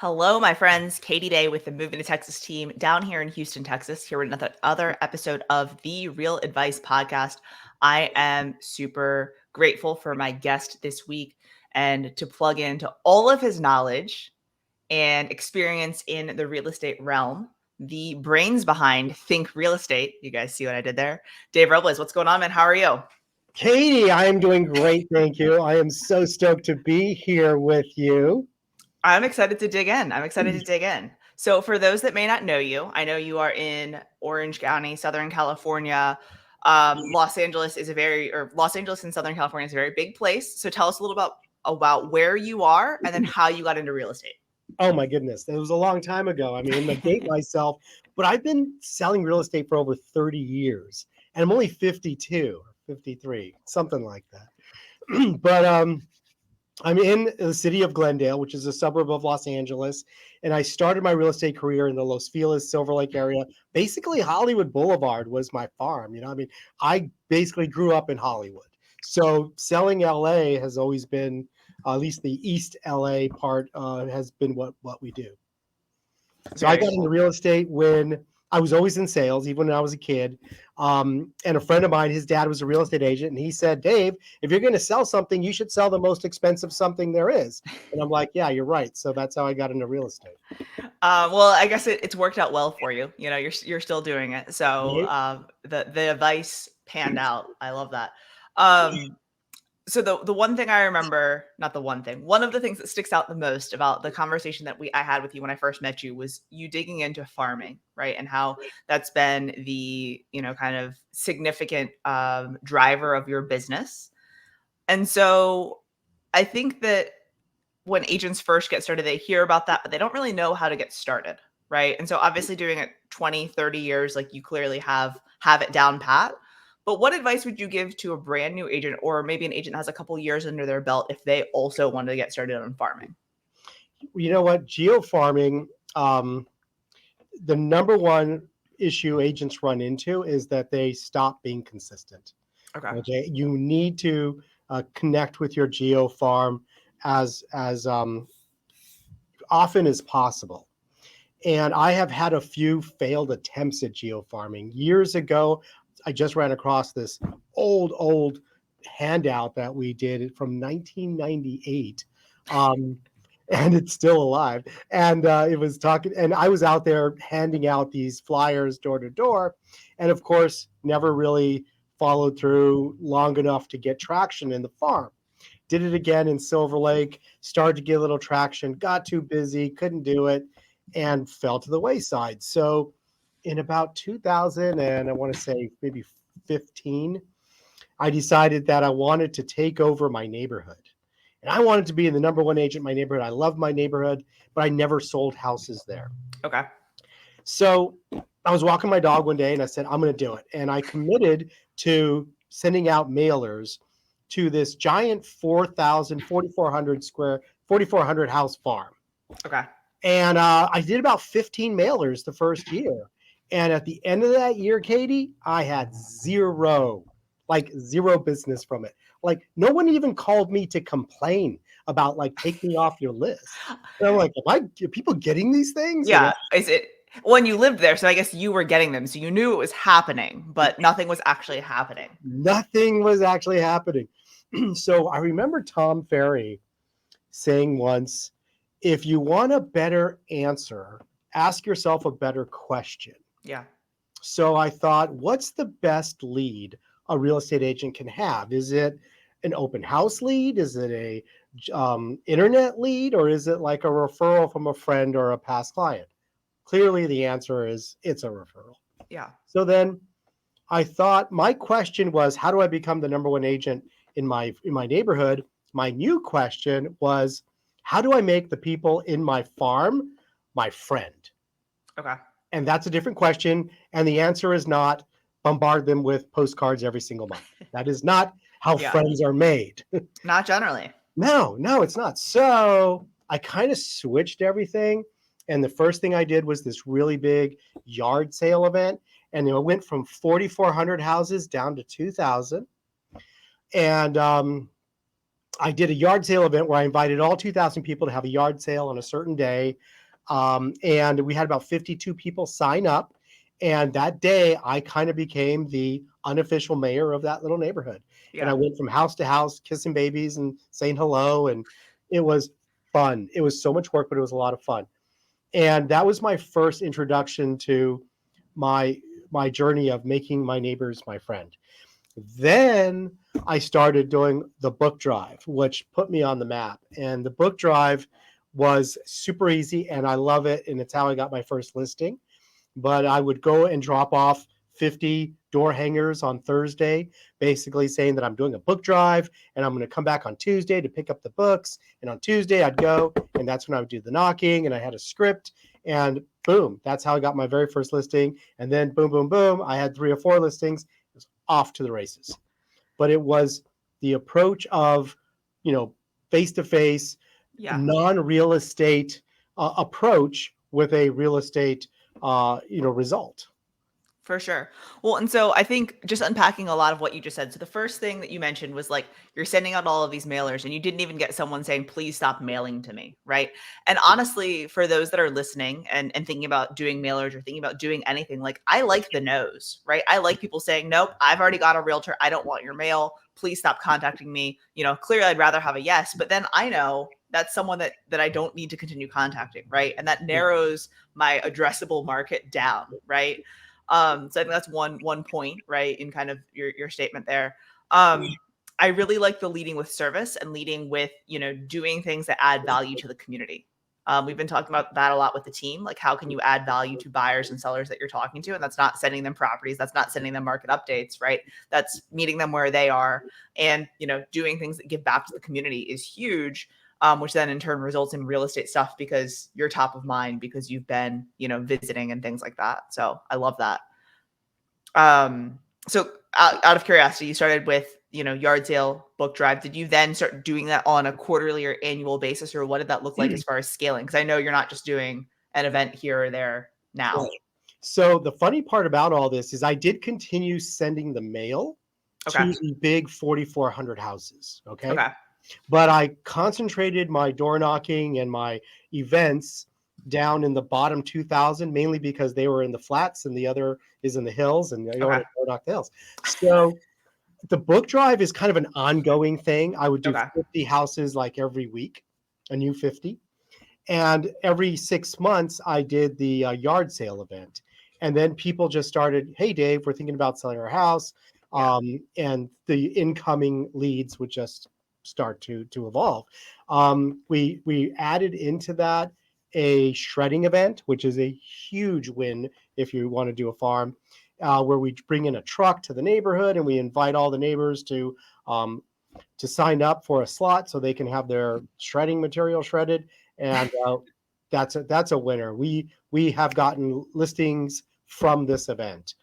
Hello, my friends. Katie Day with the Moving to Texas team down here in Houston, Texas, here with another episode of the Real Advice Podcast. I am super grateful for my guest this week and to plug into all of his knowledge and experience in the real estate realm, the brains behind Think Real Estate. You guys see what I did there? Dave Robles, what's going on, man? How are you? Katie, I am doing great. Thank you. I am so stoked to be here with you. I'm excited to dig in. So for those that may not know you, I know you are in Orange County, Southern California. Los Angeles in Southern California is a very big place. So tell us a little about where you are and then how you got into real estate. Oh my goodness. It was a long time ago. I mean, I'm going to date myself, but I've been selling real estate for over 30 years and I'm only 52 or 53, something like that. But I'm in the city of Glendale, which is a suburb of Los Angeles, and I started my real estate career in the Los Feliz, Silver Lake area. Basically, Hollywood Boulevard was my farm. I basically grew up in Hollywood. So selling LA has always been, at least the East LA part has been what we do. So I got into real estate when I was always in sales, even when I was a kid. And a friend of mine, his dad was a real estate agent, and he said, Dave, if you're going to sell something, you should sell the most expensive something there is. And I'm like, yeah, you're right. So that's how I got into real estate. Well, I guess it's worked out well for you. You know, you're still doing it. So the advice panned out. I love that. So the one thing I remember, not the one thing, one of the things that sticks out the most about the conversation that I had with you when I first met you was you digging into farming, right? And how that's been the, kind of significant driver of your business. And so I think that when agents first get started, they hear about that, but they don't really know how to get started, right? And so obviously doing it 20, 30 years, like you clearly have it down pat. But what advice would you give to a brand new agent or maybe an agent that has a couple years under their belt if they also want to get started on farming? You know what? Geofarming, the number one issue agents run into is that they stop being consistent. Okay. You need to connect with your geo farm as often as possible. And I have had a few failed attempts at geofarming. Years ago, I just ran across this old handout that we did from 1998. And it's still alive. And it was talking, and I was out there handing out these flyers door to door. And of course, never really followed through long enough to get traction in the farm. Did it again in Silver Lake, started to get a little traction, got too busy, couldn't do it, and fell to the wayside. So in about 2000, and I want to say maybe 15, I decided that I wanted to take over my neighborhood. And I wanted to be the number one agent in my neighborhood. I love my neighborhood, but I never sold houses there. Okay. So I was walking my dog one day and I said, I'm going to do it. And I committed to sending out mailers to this giant 4,400 house farm. Okay. And I did about 15 mailers the first year. And at the end of that year, Katie, I had zero business from it. Like no one even called me to complain about like, take me off your list. And I'm like, are people getting these things? Yeah. Is it when you lived there? So I guess you were getting them. So you knew it was happening, but nothing was actually happening. Nothing was actually happening. So I remember Tom Ferry saying once, if you want a better answer, ask yourself a better question. Yeah. So I thought, what's the best lead a real estate agent can have? Is it an open house lead? Is it a internet lead? Or is it like a referral from a friend or a past client? Clearly the answer is it's a referral. Yeah. So then I thought my question was, how do I become the number one agent in my neighborhood? My new question was, how do I make the people in my farm my friend? Okay. And that's a different question. And the answer is not bombard them with postcards every single month. That is not how friends are made. Not generally. No, it's not. So I kind of switched everything. And the first thing I did was this really big yard sale event. And it went from 4,400 houses down to 2,000. And I did a yard sale event where I invited all 2,000 people to have a yard sale on a certain day. And we had about 52 people sign up. And that day, I kind of became the unofficial mayor of that little neighborhood. And I Yeah. went from house to house, kissing babies and saying hello. And it was fun. It was so much work, but it was a lot of fun. And that was my first introduction to my my journey of making my neighbors my friend. Then I started doing the book drive, which put me on the map. And the book drive was super easy and I love it. And it's how I got my first listing. But I would go and drop off 50 door hangers on Thursday, basically saying that I'm doing a book drive and I'm going to come back on Tuesday to pick up the books. And on Tuesday, I'd go, and that's when I would do the knocking. And I had a script, and boom, that's how I got my very first listing. And then boom, boom, boom, I had 3 or 4 listings. It was off to the races. But it was the approach of, face to face, Yeah. non real estate approach with a real estate result. For sure. Well, and so I think just unpacking a lot of what you just said. So the first thing that you mentioned was like you're sending out all of these mailers and you didn't even get someone saying, please stop mailing to me. Right. And honestly, for those that are listening and thinking about doing mailers or thinking about doing anything, like I like the no's, right? I like people saying, nope, I've already got a realtor. I don't want your mail. Please stop contacting me. Clearly I'd rather have a yes, but then I know that's someone that I don't need to continue contacting. Right. And that narrows my addressable market down. Right. So I think that's one point, right, in kind of your statement there. I really like the leading with service and leading with, doing things that add value to the community. We've been talking about that a lot with the team. Like, how can you add value to buyers and sellers that you're talking to? And that's not sending them properties. That's not sending them market updates, right? That's meeting them where they are. And, doing things that give back to the community is huge. Which then in turn results in real estate stuff because you're top of mind because you've been, visiting and things like that. So I love that. So out of curiosity, you started with, yard sale, book drive. Did you then start doing that on a quarterly or annual basis, or what did that look like as far as scaling? Because I know you're not just doing an event here or there now. Right. So the funny part about all this is I did continue sending the mail Okay. to the big 4,400 houses. Okay. Okay. But I concentrated my door knocking and my events down in the bottom 2,000, mainly because they were in the flats and the other is in the hills, and I don't want Okay. to door knock the hills. So the book drive is kind of an ongoing thing. I would do Okay. 50 houses like every week, a new 50. And every 6 months, I did the yard sale event. And then people just started, hey, Dave, we're thinking about selling our house. Yeah. And the incoming leads would just start to evolve. We added into that a shredding event, which is a huge win if you want to do a farm, where we bring in a truck to the neighborhood and we invite all the neighbors to sign up for a slot so they can have their shredding material shredded, and that's a winner. We have gotten listings from this event,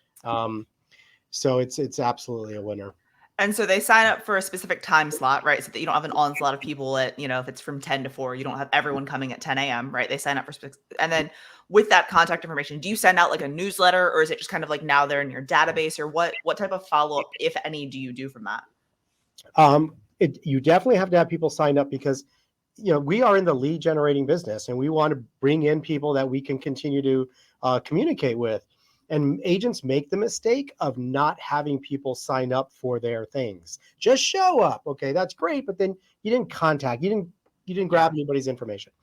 so it's absolutely a winner. And so they sign up for a specific time slot, right? So that you don't have an onslaught of people at, if it's from 10 to 4, you don't have everyone coming at 10 a.m., right? They sign up for and then with that contact information, do you send out like a newsletter, or is it just kind of like now they're in your database, or what type of follow-up, if any, do you do from that? You definitely have to have people sign up because we are in the lead generating business and we want to bring in people that we can continue to communicate with. And agents make the mistake of not having people sign up for their things. Just show up. Okay, that's great, but then you didn't contact, you didn't grab anybody's information.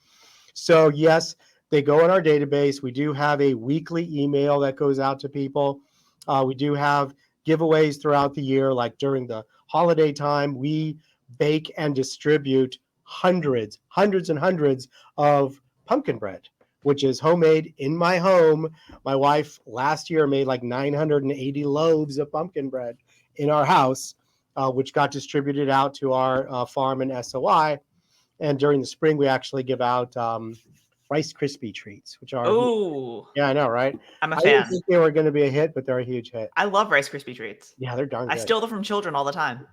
So yes, they go in our database. We do have a weekly email that goes out to people. We do have giveaways throughout the year, like during the holiday time, we bake and distribute hundreds and hundreds of pumpkin bread, which is homemade in my home. My wife last year made like 980 loaves of pumpkin bread in our house, which got distributed out to our farm in SOI. And during the spring, we actually give out Rice Krispie treats, which are, Oh, yeah, I know, right? I'm a I didn't fan. think they were going to be a hit, but they're a huge hit. I love Rice Krispie treats. Yeah, they're darn I good. steal them from children all the time.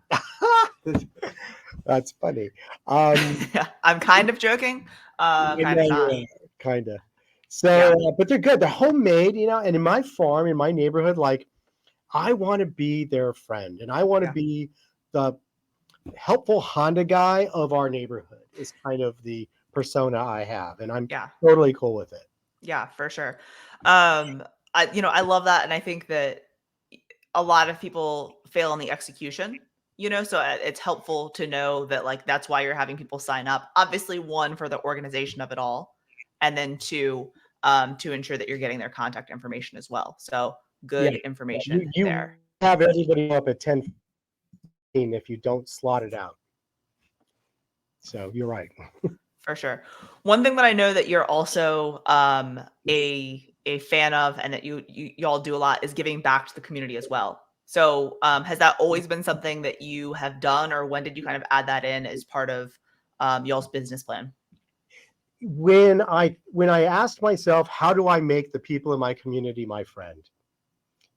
That's funny. Yeah, I'm kind of joking, kind of not. Kind of. So, Yeah, but they're good. They're homemade, and in my farm, in my neighborhood, like I want to be their friend and I want to yeah, be the helpful Honda guy of our neighborhood is kind of the persona I have, and I'm Yeah. totally cool with it. Yeah, for sure. I love that, and I think that a lot of people fail on the execution, so it's helpful to know that like that's why you're having people sign up. Obviously, one for the organization of it all, and then two, to ensure that you're getting their contact information as well. So Yeah, good yeah. information You there. have everybody up at 10:15 if you don't slot it out. So you're right. For sure. One thing that I know that you're also a fan of, and that y'all do a lot, is giving back to the community as well. So has that always been something that you have done, or when did you kind of add that in as part of y'all's business plan? When I asked myself, how do I make the people in my community my friend?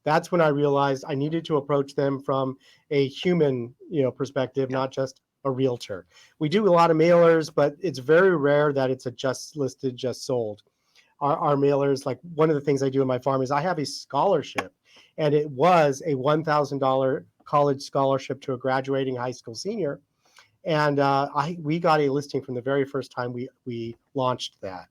That's when I realized I needed to approach them from a human, perspective, Yeah. not just a realtor. We do a lot of mailers, but it's very rare that it's a just listed, just sold. Our mailers, like one of the things I do in my farm is I have a scholarship, and it was a $1,000 college scholarship to a graduating high school senior. And we got a listing from the very first time we launched that.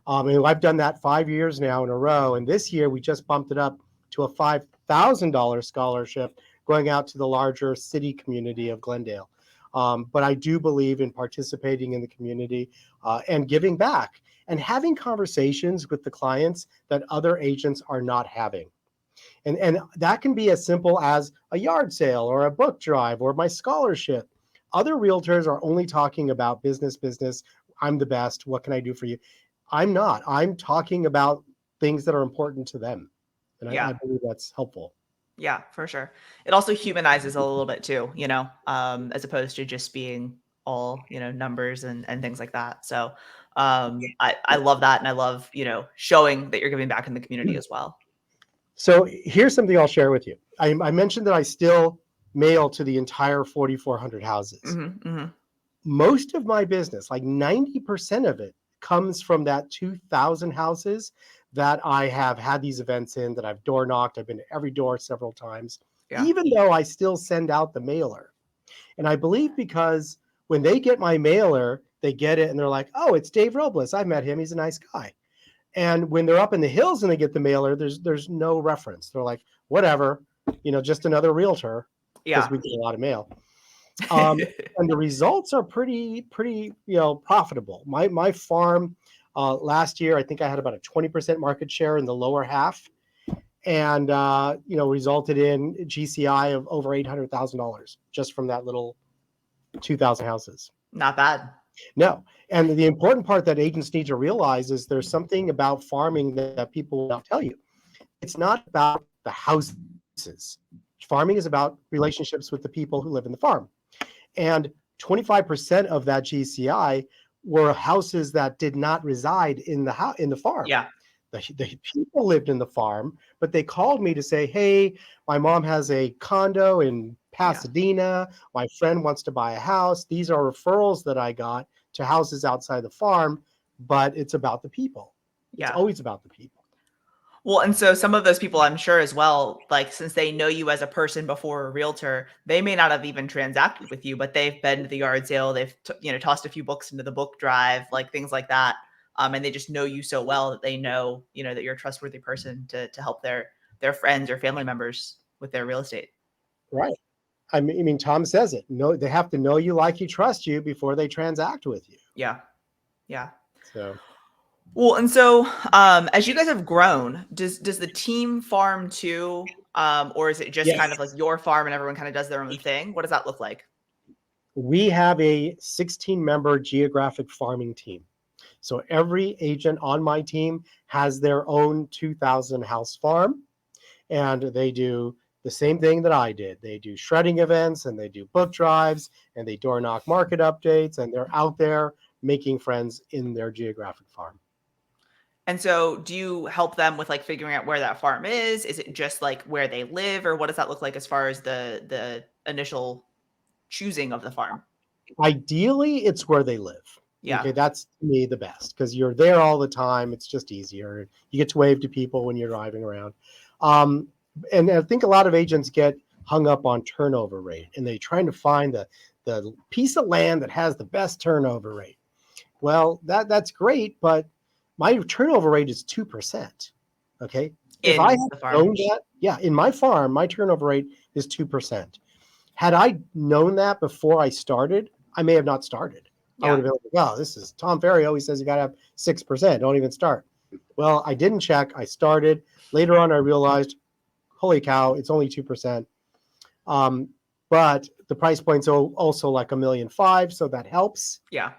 And I've done that 5 years now in a row. And this year we just bumped it up to a $5,000 scholarship going out to the larger city community of Glendale. But I do believe in participating in the community and giving back and having conversations with the clients that other agents are not having. And that can be as simple as a yard sale or a book drive or my scholarship. Other realtors are only talking about business, business. I'm the best. What can I do for you? I'm not. I'm talking about things that are important to them. And I Yeah. believe that's helpful. Yeah, for sure. It also humanizes a little bit too, as opposed to just being all, numbers and things like that. So I love that. And I love, showing that you're giving back in the community as well. So here's something I'll share with you. I mentioned that I still mail to the entire 4,400 houses. Hmm. Hmm. Most of my business, like 90% of it, comes from that 2,000 houses that I have had these events in, that I've door knocked. I've been to every door several times, Yeah. even though I still send out the mailer. And I believe because when they get my mailer, they get it and they're like, oh, it's Dave Robles. I met him. He's a nice guy. And when they're up in the hills and they get the mailer, there's no reference. They're like, whatever, just another realtor, because Yeah. we get a lot of mail. And the results are pretty, profitable. My farm last year, I think I had about a 20% market share in the lower half, and resulted in GCI of over $800,000 just from that little 2,000 houses. Not bad. No, and the important part that agents need to realize is there's something about farming that people will not tell you. It's not about the houses. Farming is about relationships with the people who live in the farm. And 25% of that GCI were houses that did not reside in the farm. Yeah. The people lived in the farm, but they called me to say, hey, my mom has a condo in Yeah. Pasadena. My friend wants to buy a house. These are referrals that I got to houses outside the farm, but it's about the people. It's Yeah. always about the people. Well, and so some of those people, I'm sure as well, like since they know you as a person before a realtor, they may not have even transacted with you, but they've been to the yard sale, they've tossed a few books into the book drive, like things like that, and they just know you so well that they know that you're a trustworthy person to help their friends or family members with their real estate. Right. I mean, Tom says it. No, they have to know you, like you, trust you before they transact with you. Yeah, yeah. So Well, and so as you guys have grown, does the team farm too, or is it just kind of like yes, your farm and everyone kind of does their own thing? What does that look like? we have a 16-member geographic farming team. So every agent on my team has their own 2,000 house farm, and they do the same thing that I did. They do shredding events, and they do book drives, and they door knock market updates, and they're out there making friends in their geographic farm. And so do you help them with like figuring out where that farm is? Is it just like where they live, or what does that look like as far as the initial choosing of the farm? Ideally, it's where they live. Yeah. Okay, that's to me the best because you're there all the time. It's just easier. You get to wave to people when you're driving around. And I think a lot of agents get hung up on turnover rate, and they're trying to find the piece of land that has the best turnover rate. Well, that's great, but my turnover rate is 2%. Okay. If I had In the farm. known that, yeah, in my farm, my turnover rate is 2%. Had I known that before I started, I may have not started. I would Yeah. have been like, oh, this is Tom Ferry always says you got to have 6%. Don't even start. Well, I didn't check. I started. Later on, I realized, holy cow, it's only 2%. But the price point's also like $1.5 million, so that helps. Yeah.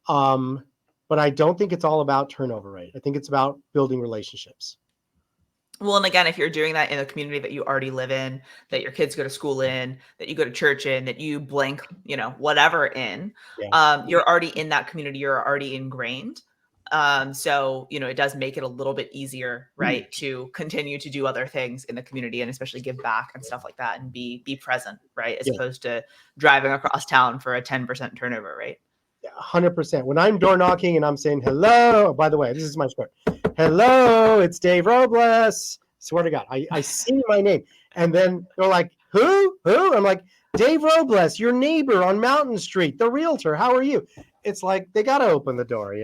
But I don't think it's all about turnover rate. I think it's about building relationships. Well, and again, if you're doing that in a community that you already live in, that your kids go to school in, that you go to church in, that you blank, whatever in, Yeah. you're already in that community, you're already ingrained. So, it does make it a little bit easier, right, to continue to do other things in the community and especially give back and stuff like that and be present, right, as Yeah. opposed to driving across town for a 10% turnover rate. 100%. When I'm door knocking and I'm saying hello, by the way, this is my script. Hello, it's Dave Robles. Swear to God, I see my name. And then they're like, who? I'm like, Dave Robles, your neighbor on Mountain Street, the realtor. How are you? It's like, they got to open the door,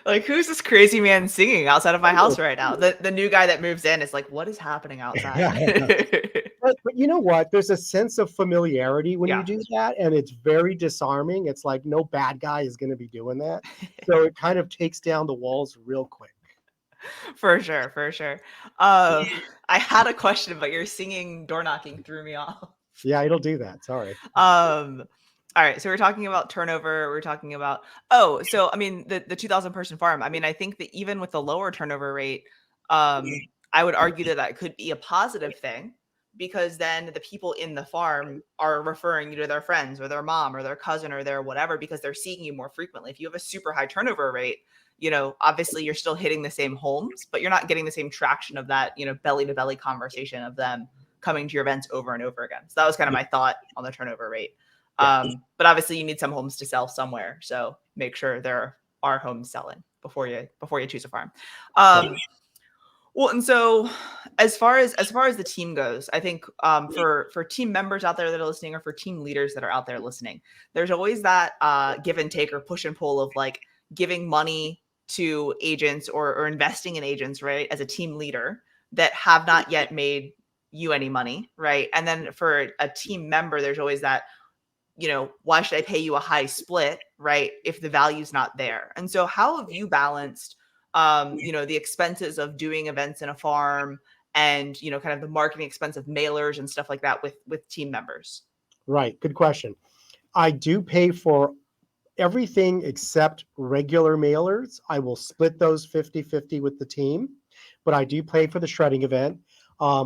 Like, who's this crazy man singing outside of my house right now? The new guy that moves in is like, what is happening outside? But you know what? There's a sense of familiarity when you Yeah. do that, and it's very disarming. It's like no bad guy is going to be doing that. So it kind of takes down the walls real quick. For sure, for sure. I had a question, but your singing door knocking threw me off. Yeah, it'll do that. Sorry. All right, so we're talking about turnover. We're talking about so I mean the 2,000 person farm. I mean, I think that even with the lower turnover rate, I would argue that that could be a positive thing because then the people in the farm are referring you to their friends or their mom or their cousin or their whatever because they're seeing you more frequently. If you have a super high turnover rate, obviously you're still hitting the same homes, but you're not getting the same traction of that, belly to belly conversation of them coming to your events over and over again. So that was kind of my thought on the turnover rate. But obviously you need some homes to sell somewhere. So make sure there are homes selling before you choose a farm. Well, and so as far as the team goes, I think for team members out there that are listening or for team leaders that are out there listening, there's always that give and take or push and pull of like giving money to agents or investing in agents, right, as a team leader that have not yet made you any money, right? And then for a team member, there's always that, why should I pay you a high split, right, if the value's not there? And so how have you balanced the expenses of doing events in a farm and, kind of the marketing expense of mailers and stuff like that with team members? Right. Good question. I do pay for everything except regular mailers. I will split those 50-50 with the team, but I do pay for the shredding event,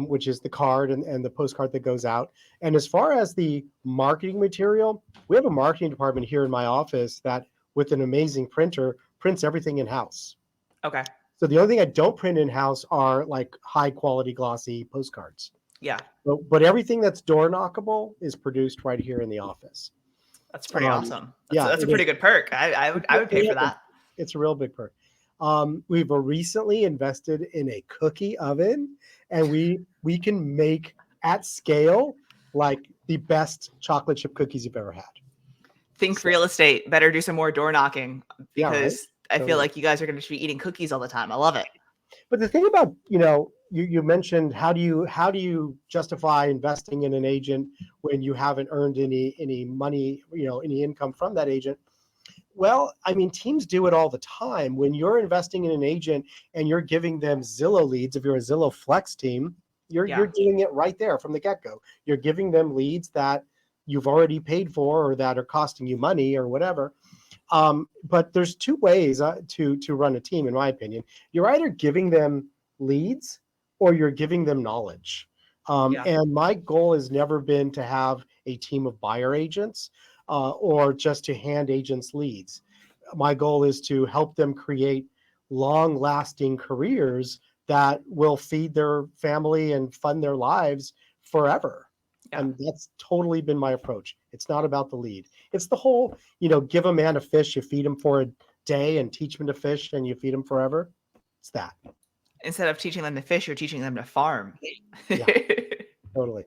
which is the card and the postcard that goes out. And as far as the marketing material, we have a marketing department here in my office that, with an amazing printer, prints everything in-house. Okay. So the only thing I don't print in-house are like high quality glossy postcards. Yeah. But everything that's door knockable is produced right here in the office. That's pretty awesome. Yeah, That's a pretty good perk. I would pay for that. It's a real big perk. We've recently invested in a cookie oven, and we can make at scale like the best chocolate chip cookies you've ever had. Think real estate. Better do some more door knocking Yeah, right? because I feel like you guys are going to be eating cookies all the time. I love it. But the thing about, you mentioned how do you justify investing in an agent when you haven't earned any money, any income from that agent? Well, I mean, teams do it all the time. When you're investing in an agent and you're giving them Zillow leads, if you're a Zillow Flex team, you're doing it right there from the get-go. You're giving them leads that you've already paid for or that are costing you money or whatever. But there's two ways to run a team, in my opinion. You're either giving them leads or you're giving them knowledge. And my goal has never been to have a team of buyer agents or just to hand agents leads. My goal is to help them create long-lasting careers that will feed their family and fund their lives forever. Yeah. And that's totally been my approach. It's not about the lead. It's the whole, give a man a fish, you feed him for a day and teach him to fish and you feed him forever. It's that. Instead of teaching them to fish, you're teaching them to farm. Yeah, totally.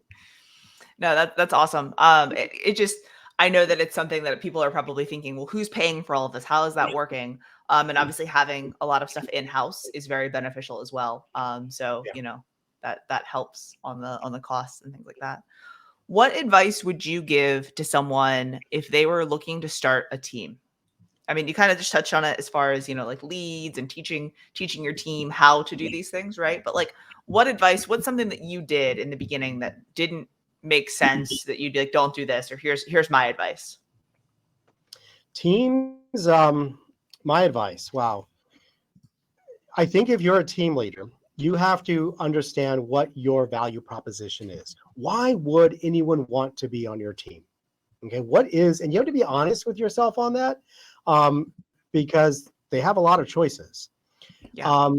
No, that's awesome. It just, I know that it's something that people are probably thinking, well, who's paying for all of this? How is that working? And obviously having a lot of stuff in-house is very beneficial as well. So, Yeah. you know, that helps on the costs and things like that. What advice would you give to someone if they were looking to start a team? I mean, you kind of just touched on it as far as, you know, like leads and teaching your team how to do these things, right? But like what advice, what's something that you did in the beginning that didn't make sense that you'd be like, don't do this, or here's my advice. Teams, my advice. Wow. I think if you're a team leader, you have to understand what your value proposition is. Why would anyone want to be on your team? Okay, what is, and you have to be honest with yourself on that, because they have a lot of choices. Yeah.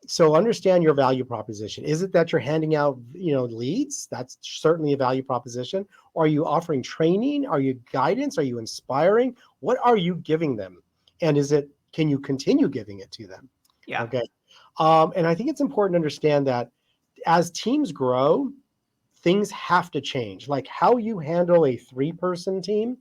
So understand your value proposition. Is it that you're handing out, leads? That's certainly a value proposition. Are you offering training? Are you guidance? Are you inspiring? What are you giving them? And can you continue giving it to them? Yeah. Okay. And I think it's important to understand that as teams grow, things have to change. Like how you handle a 3-person team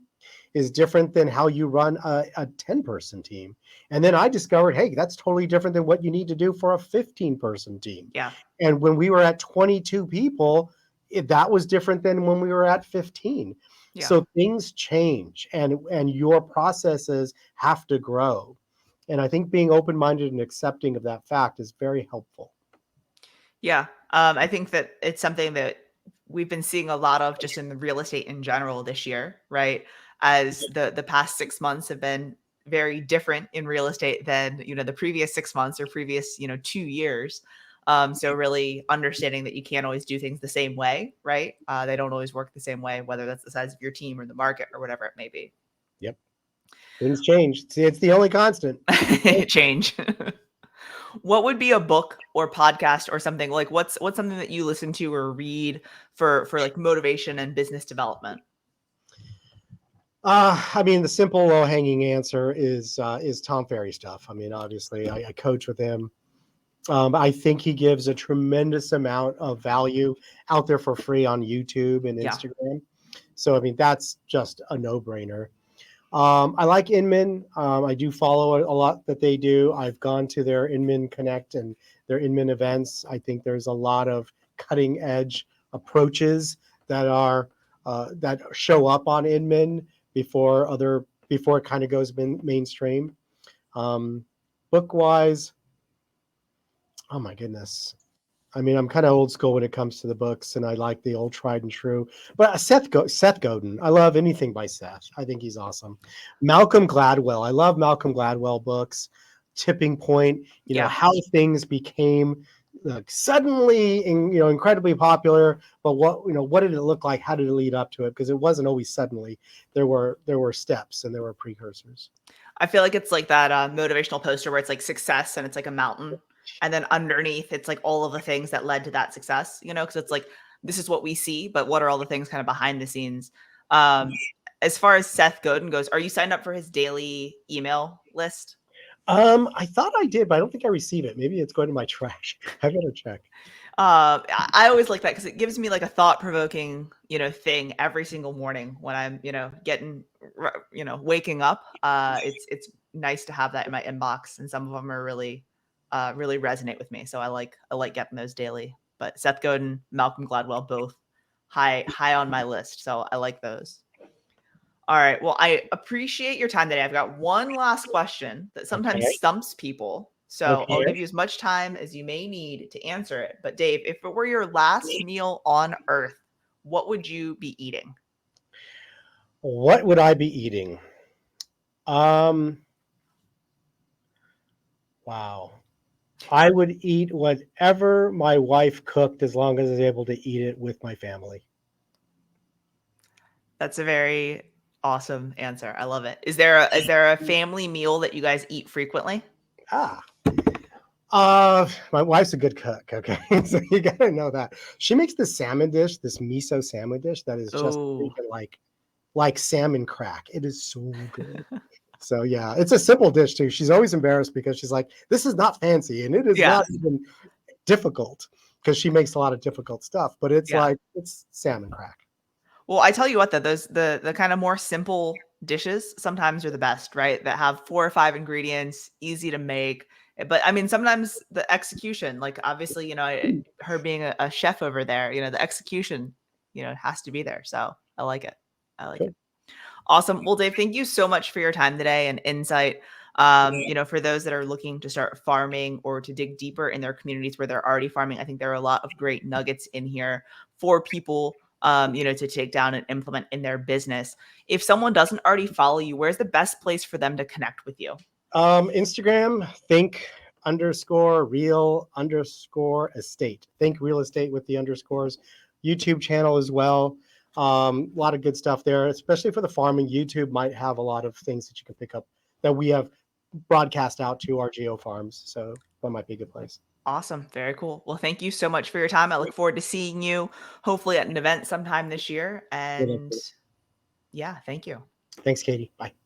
is different than how you run a 10-person team. And then I discovered, hey, that's totally different than what you need to do for a 15-person team. Yeah. And when we were at 22 people, that was different than when we were at 15. Yeah. So things change, and your processes have to grow. And I think being open-minded and accepting of that fact is very helpful. Yeah. I think that it's something that we've been seeing a lot of just in the real estate in general this year, right? As the past 6 months have been very different in real estate than, you know, the previous 6 months or previous, you know, 2 years. So really understanding that you can't always do things the same way, right? They don't always work the same way, whether that's the size of your team or the market or whatever it may be. Yep. Things change. See, it's the only constant. Change. What would be a book or podcast or something like what's something that you listen to or read for like motivation and business development? I mean, the simple low-hanging answer is Tom Ferry stuff. I mean, obviously, I coach with him. I think he gives a tremendous amount of value out there for free on YouTube and Yeah. Instagram. So, I mean, that's just a no-brainer. I like Inman. I do follow a lot that they do. I've gone to their Inman Connect and their Inman events. I think there's a lot of cutting edge approaches that show up on Inman before it kind of goes mainstream. Book wise, oh my goodness. I mean, I'm kind of old school when it comes to the books, and I like the old tried and true. But Seth Godin, I love anything by Seth. I think he's awesome. Malcolm Gladwell, I love Malcolm Gladwell books. Tipping Point, Yeah. how things became suddenly, incredibly popular. But what did it look like? How did it lead up to it? Because it wasn't always suddenly. There were steps and there were precursors. I feel like it's like that motivational poster where it's like success and it's like a mountain. And then underneath it's like all of the things that led to that success, you know, because it's like this is what we see, but what are all the things kind of behind the scenes? As far as Seth Godin goes, are you signed up for his daily email list? I thought I did, but I don't think I received it. Maybe it's going to my trash. I better check. I always like that because it gives me like a thought-provoking, you know, thing every single morning when I'm, you know, waking up. It's nice to have that in my inbox, and some of them are really, really resonate with me. So I like getting those daily. But Seth Godin, Malcolm Gladwell, both high on my list. So I like those. All right. Well, I appreciate your time today. I've got one last question that sometimes Okay. stumps people. So I'll give you as much time as you may need to answer it. But Dave, if it were your last meal on earth, what would you be eating? What would I be eating? Wow. I would eat whatever my wife cooked as long as I was able to eat it with my family. That's a very awesome answer. I love it. Is there a family meal that you guys eat frequently? My wife's a good cook. Okay, so you gotta know that she makes this salmon dish, this miso salmon dish that is just Oh, like salmon crack. It is so good. So yeah, it's a simple dish too. She's always embarrassed because she's like, "This is not fancy, and it is yeah. not even difficult," because she makes a lot of difficult stuff. But it's Yeah. it's salmon crack. Well, I tell you what, though, those the kind of more simple dishes sometimes are the best, right? That have 4 or 5 ingredients, easy to make. But I mean, sometimes the execution, like obviously, her being a chef over there, the execution, has to be there. So I like it. I like it. Cool. Awesome. Well, Dave, thank you so much for your time today and insight. For those that are looking to start farming or to dig deeper in their communities where they're already farming, I think there are a lot of great nuggets in here for people, to take down and implement in their business. If someone doesn't already follow you, where's the best place for them to connect with you? Instagram, think_real_estate. Think real estate with the underscores. YouTube channel as well. A lot of good stuff there, especially for the farming. YouTube might have a lot of things that you can pick up that we have broadcast out to our geo farms. So that might be a good place. Awesome. Very cool. Well, thank you so much for your time. I look forward to seeing you hopefully at an event sometime this year. And yeah, thank you. Thanks, Katie. Bye.